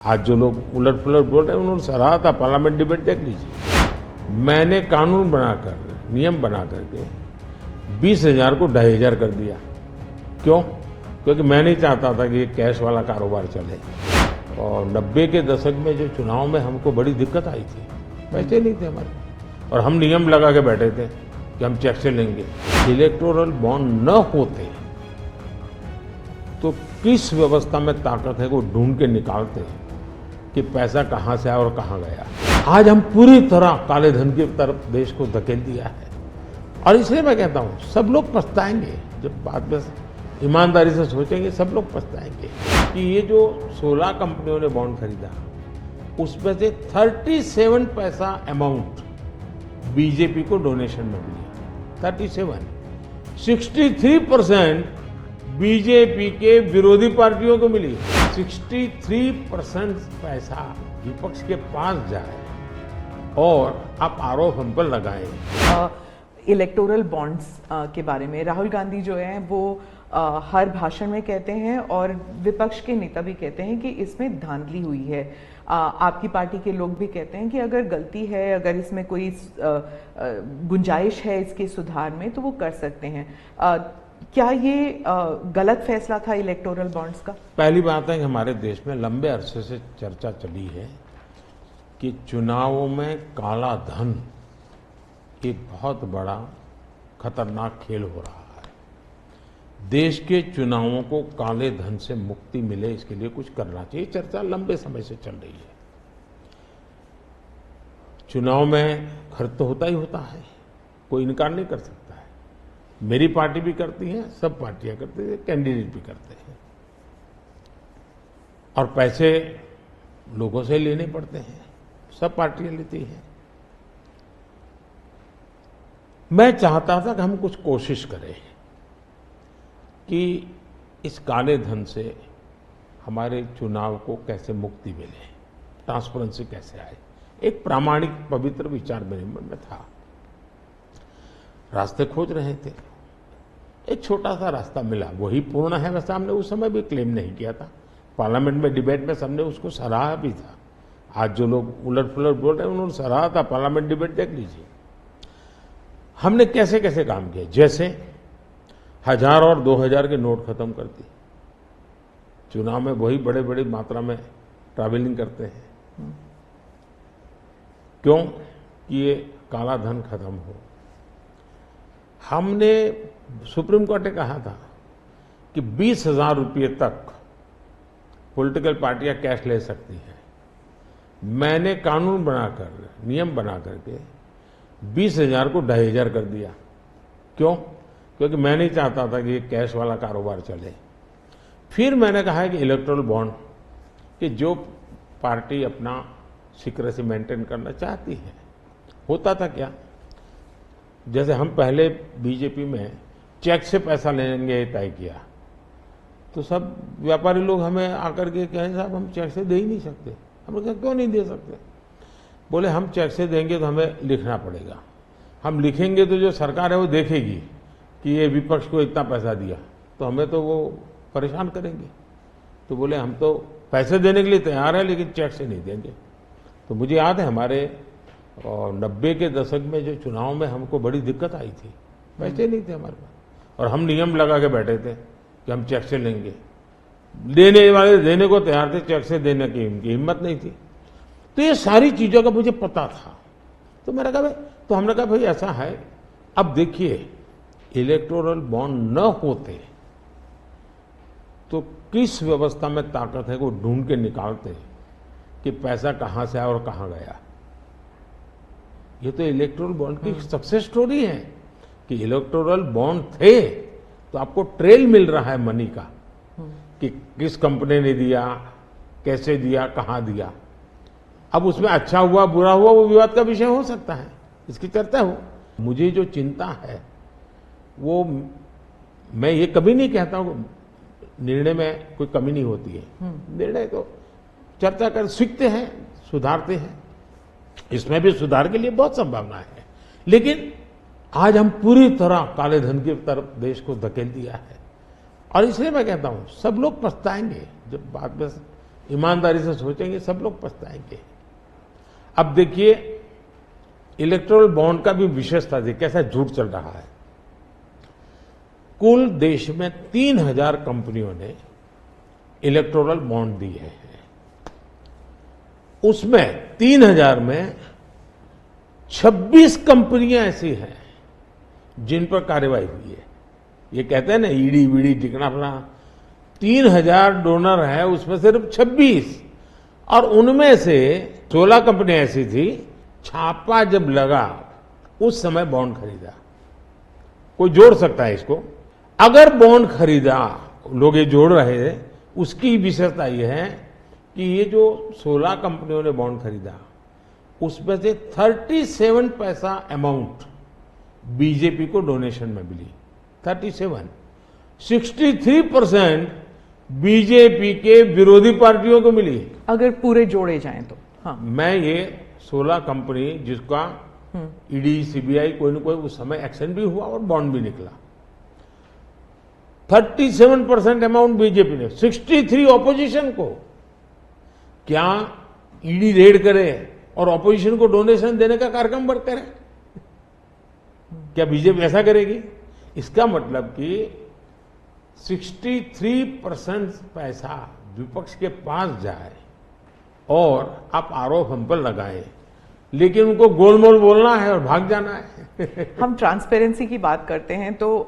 आज जो लोग उलट पुलट बोल रहे हैं उन्होंने सराहा था। पार्लियामेंट डिबेट देख लीजिए। मैंने कानून बनाकर, नियम बना करके 20,000 को 2,500 कर दिया। क्यों? क्योंकि मैं नहीं चाहता था कि ये कैश वाला कारोबार चले। और 90 के दशक में जो चुनाव में हमको बड़ी दिक्कत आई थी, पैसे नहीं थे हमारे, और हम नियम लगा के बैठे थे कि हम चेक से लेंगे। इलेक्टोरल बॉन्ड न होते तो किस व्यवस्था में ताकत है वो ढूंढ के निकालते कि पैसा कहां से आया और कहां गया। आज हम पूरी तरह काले धन की तरफ देश को धकेल दिया है, और इसलिए मैं कहता हूं सब लोग पछताएंगे। जब बाद में ईमानदारी से सोचेंगे सब लोग पछताएंगे कि ये जो 16 कंपनियों ने बॉन्ड खरीदा, उसमें से 37 पैसा अमाउंट बीजेपी को डोनेशन में मिली। 37, 63% बीजेपी के विरोधी पार्टियों को मिली। 63% पैसा विपक्ष के पास जाए और आप आरोप हम पर लगाएं। इलेक्टोरल बॉन्ड्स के बारे में राहुल गांधी जो है वो हर भाषण में कहते हैं, और विपक्ष के नेता भी कहते हैं कि इसमें धांधली हुई है। आपकी पार्टी के लोग भी कहते हैं कि अगर गलती है, अगर इसमें कोई गुंजाइश है इसके सुधार में, तो वो कर सकते हैं। क्या ये गलत फैसला था इलेक्टोरल बॉन्ड्स का? पहली बात है कि हमारे देश में लंबे अरसे से चर्चा चली है कि चुनावों में काला धन एक बहुत बड़ा खतरनाक खेल हो रहा है। देश के चुनावों को काले धन से मुक्ति मिले, इसके लिए कुछ करना चाहिए। चर्चा लंबे समय से चल रही है। चुनाव में खर्च तो होता ही होता है, कोई इनकार नहीं कर सकता है। मेरी पार्टी भी करती है, सब पार्टियां करती है, कैंडिडेट भी करते हैं, और पैसे लोगों से लेने पड़ते हैं, सब पार्टियां लेती हैं। मैं चाहता था कि हम कुछ कोशिश करें कि इस काले धन से हमारे चुनाव को कैसे मुक्ति मिले, ट्रांसपेरेंसी कैसे आए। एक प्रामाणिक पवित्र विचार मेरे मन में था। रास्ते खोज रहे थे, एक छोटा सा रास्ता मिला, वही पूर्ण है। वैसे हमने उस समय भी क्लेम नहीं किया था, पार्लियामेंट में डिबेट में सबने उसको सराहा भी था। आज जो लोग उलट पुलट बोल रहे हैं उन्होंने सराहा था। पार्लियामेंट डिबेट देख लीजिए। हमने कैसे कैसे काम किया, जैसे 1000 और 2000 के नोट खत्म कर दिए। चुनाव में वही बड़े बड़ी मात्रा में ट्रैवलिंग करते हैं, क्यों? कि ये काला धन खत्म हो। हमने, सुप्रीम कोर्ट ने कहा था कि 20,000 रुपये तक पॉलिटिकल पार्टियां कैश ले सकती हैं। मैंने कानून बनाकर, नियम बना करके 20,000 को 2,500 कर दिया। क्यों? क्योंकि मैं नहीं चाहता था कि ये कैश वाला कारोबार चले। फिर मैंने कहा है कि इलेक्टोरल बॉन्ड, कि जो पार्टी अपना सीक्रेसी मेंटेन करना चाहती है। होता था क्या, जैसे हम पहले बीजेपी में चेक से पैसा लेंगे तय किया, तो सब व्यापारी लोग हमें आकर के कहें साहब हम चेक से दे ही नहीं सकते। हमने कहा क्यों नहीं दे सकते? बोले हम चेक से देंगे तो हमें लिखना पड़ेगा, हम लिखेंगे तो जो सरकार है वो देखेगी कि ये विपक्ष को इतना पैसा दिया, तो हमें तो वो परेशान करेंगे। तो बोले हम तो पैसे देने के लिए तैयार है, लेकिन चेक से नहीं देंगे। तो मुझे याद है हमारे 90 के दशक में जो चुनाव में हमको बड़ी दिक्कत आई थी, पैसे नहीं थे हमारे पास, और हम नियम लगा के बैठे थे कि हम चेक से लेंगे। देने वाले देने को तैयार थे, चेक से देने की उनकी हिम्मत नहीं थी। तो ये सारी चीजों का मुझे पता था। तो मैंने कहा भाई, तो हमने कहा भाई ऐसा है, अब देखिए इलेक्टोरल बॉन्ड न होते तो किस व्यवस्था में ताकत है वो ढूंढ के निकालते कि पैसा कहां से आया और कहां गया। ये तो इलेक्टोरल बॉन्ड की सक्सेस स्टोरी है कि इलेक्टोरल बॉन्ड थे तो आपको ट्रेल मिल रहा है मनी का, कि किस कंपनी ने दिया, कैसे दिया, कहां दिया। अब उसमें अच्छा हुआ बुरा हुआ वो विवाद का विषय हो सकता है, इसकी चर्चा हो। मुझे जो चिंता है वो, मैं ये कभी नहीं कहता हूं निर्णय में कोई कमी नहीं होती है। निर्णय तो चर्चा कर सीखते हैं, सुधारते हैं, इसमें भी सुधार के लिए बहुत संभावना है। लेकिन आज हम पूरी तरह काले धन की तरफ देश को धकेल दिया है, और इसलिए मैं कहता हूं सब लोग पछताएंगे। जब बाद में ईमानदारी से सोचेंगे सब लोग पछताएंगे। अब देखिए इलेक्टोरल बॉन्ड का भी विशेषता थी, कैसा झूठ चल रहा है। कुल देश में 3000 कंपनियों ने इलेक्टोरल बॉन्ड दिए हैं। उसमें 3000 में 26 कंपनियां ऐसी हैं जिन पर कार्रवाई हुई है। ये कहते हैं ना ईडी वीडी टिकना अपना, 3000 डोनर है, उसमें सिर्फ 26, और उनमें से 16 कंपनियां ऐसी थी छापा जब लगा उस समय बॉन्ड खरीदा। कोई जोड़ सकता है इसको? अगर बॉन्ड खरीदा, लोग ये जोड़ रहे हैं, उसकी विशेषता यह है कि ये जो 16 कंपनियों ने बॉन्ड खरीदा उसमें से 37 पैसा अमाउंट बीजेपी को डोनेशन में मिली। 37, 63% बीजेपी के विरोधी पार्टियों को मिली। अगर पूरे जोड़े जाएं तो हाँ। मैं ये 16 कंपनी जिसका ईडी सीबीआई कोई न कोई उस समय एक्शन भी हुआ और बॉन्ड भी निकला, 37% अमाउंट बीजेपी ने, 63 ऑपोजिशन को। क्या ईडी रेड करे और ऑपोजिशन को डोनेशन देने का कार्यक्रम बंद करे? क्या बीजेपी ऐसा करेगी? इसका मतलब कि 63% पैसा विपक्ष के पास जाए और आप आरोप हम पर लगाएं, लेकिन उनको गोलमोल बोलना है और भाग जाना है। हम ट्रांसपेरेंसी की बात करते हैं तो